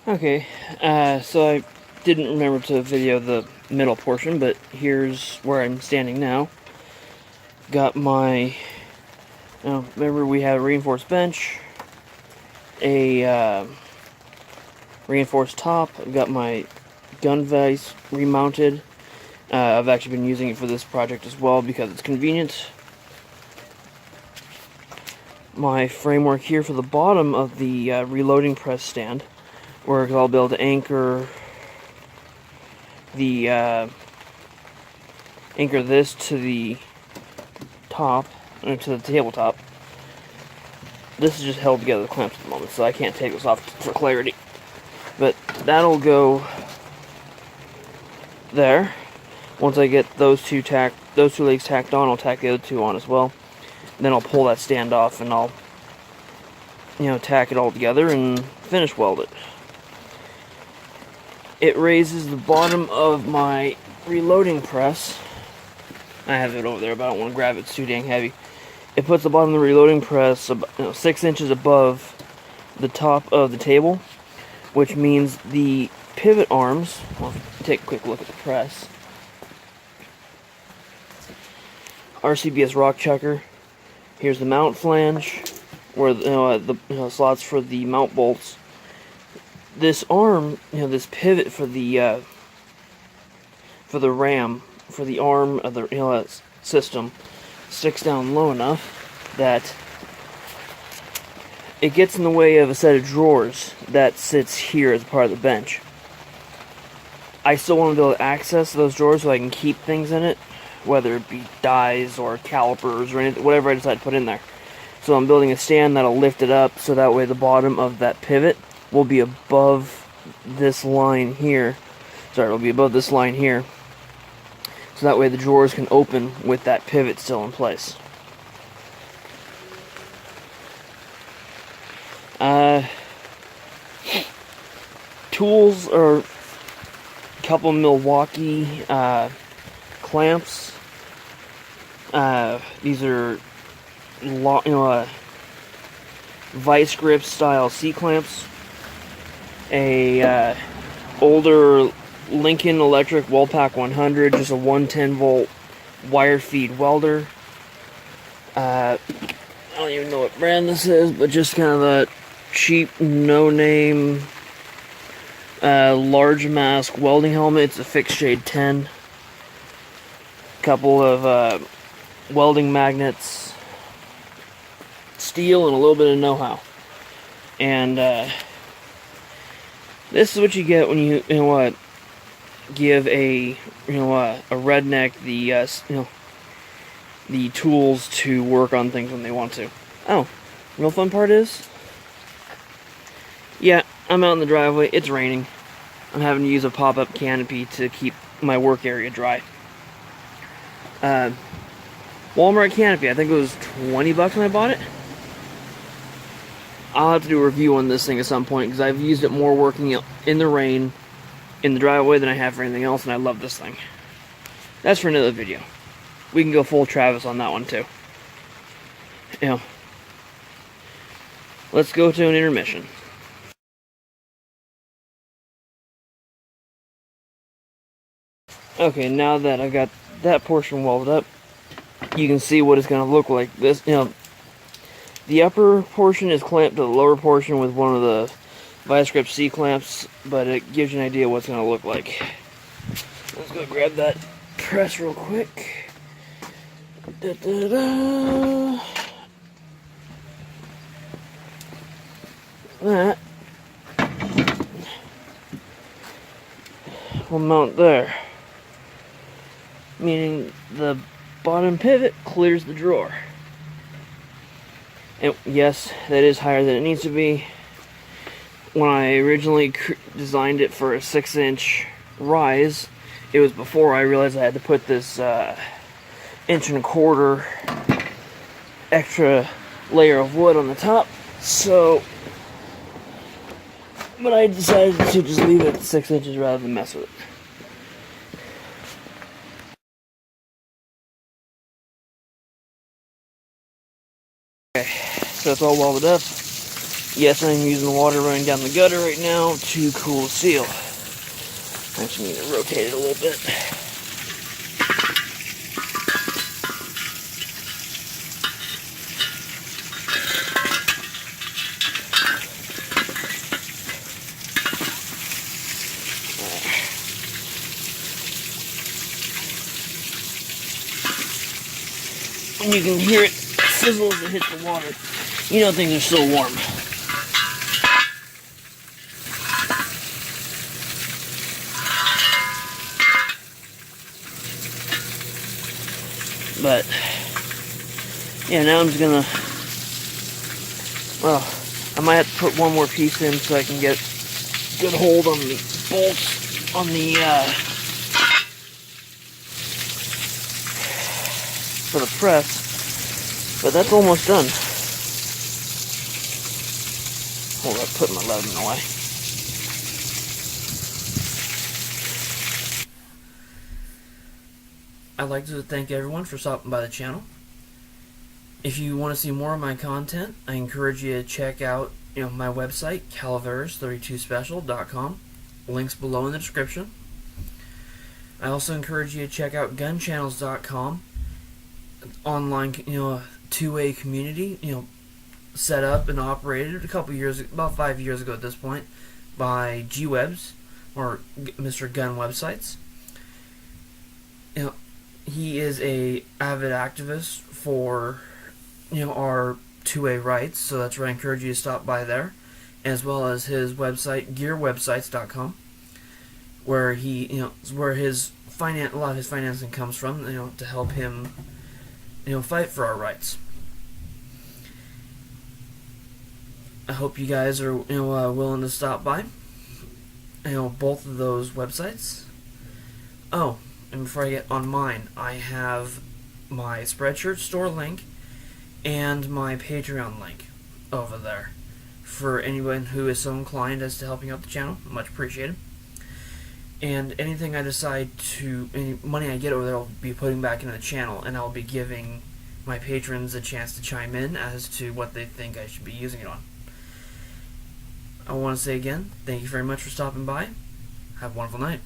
Okay, so I didn't remember to video the middle portion, but here's where I'm standing now. Got my, remember we had a reinforced bench, a reinforced top. I've got my gun vise remounted. I've actually been using it for this project as well because it's convenient. My framework here for the bottom of the reloading press stand, where I'll be able to anchor the anchor this to the top, or to the tabletop. This is just held together with clamps at the moment, so I can't take this off for clarity. But that'll go there. Once I get those two legs tacked on, I'll tack the other two on as well. Then I'll pull that stand off and I'll, tack it all together and finish weld it. It raises the bottom of my reloading press. I have it over there, but I don't want to grab it. It's too dang heavy. It puts the bottom of the reloading press 6 inches above the top of the table, which means the pivot arms. Well, take a quick look at the press. RCBS rock chucker. Here's the mount flange, where the slots for the mount bolts. This arm, this pivot for the ram, for the arm of the system, sticks down low enough that it gets in the way of a set of drawers that sits here as part of the bench. I still want to be able to access those drawers so I can keep things in it, whether it be dies or calipers or anything, whatever I decide to put in there. So I'm building a stand that'll lift it up so that way the bottom of that pivot will be above this line here. Sorry, it'll be above this line here. So that way the drawers can open with that pivot still in place. Tools are a couple Milwaukee clamps. These are vice grip style C clamps. A older Lincoln Electric Wellpack 100, just a 110 volt wire feed welder. I don't even know what brand this is, but just kind of a cheap, no-name, large mask welding helmet. It's a fixed shade 10. Couple of welding magnets, steel, and a little bit of know-how. And this is what you get when you give a redneck the tools to work on things when they want to. Oh, real fun part is, yeah, I'm out in the driveway. It's raining. I'm having to use a pop-up canopy to keep my work area dry. Walmart canopy. I think it was 20 bucks when I bought it. I'll have to do a review on this thing at some point because I've used it more working in the rain in the driveway than I have for anything else, and I love this thing. That's for another video. We can go full Travis on that one too. Let's go to an intermission. Okay, now that I've got that portion welded up, you can see what it's going to look like. This, the upper portion is clamped to the lower portion with one of the vice grip C clamps, but it gives you an idea what it's going to look like. Let's go grab that press real quick. That will mount there, meaning the bottom pivot clears the drawer. And yes, that is higher than it needs to be. When I originally designed it for a 6-inch rise, it was before I realized I had to put this 1.25 inch extra layer of wood on the top. So, but I decided to just leave it at 6 inches rather than mess with it. Okay, so it's all welded up. Yes, I'm using the water running down the gutter right now to cool the seal. I just need to rotate it a little bit. And you can hear it sizzle as it hits the water. You know things are still warm. But, yeah, now I'm just gonna, well, I might have to put one more piece in so I can get good hold on the bolts on the, for the press. But that's almost done. Hold up, put my load in the way. I'd like to thank everyone for stopping by the channel. If you want to see more of my content, I encourage you to check out my website, Calaveras32special.com. Links below in the description. I also encourage you to check out gunchannels.com. Online, two-way community, set up and operated about 5 years ago at this point, by G-Webs, or Mr. Gun Websites. He is a avid activist for, our two-way rights, so that's where I encourage you to stop by there, as well as his website, gearwebsites.com, where where a lot of his financing comes from, to help him, fight for our rights. I hope you guys are, willing to stop by, both of those websites. Oh, and before I get on mine, I have my Spreadshirt store link and my Patreon link over there for anyone who is so inclined as to helping out the channel. Much appreciated. And anything I decide any money I get over there, I'll be putting back into the channel, and I'll be giving my patrons a chance to chime in as to what they think I should be using it on. I want to say again, thank you very much for stopping by. Have a wonderful night.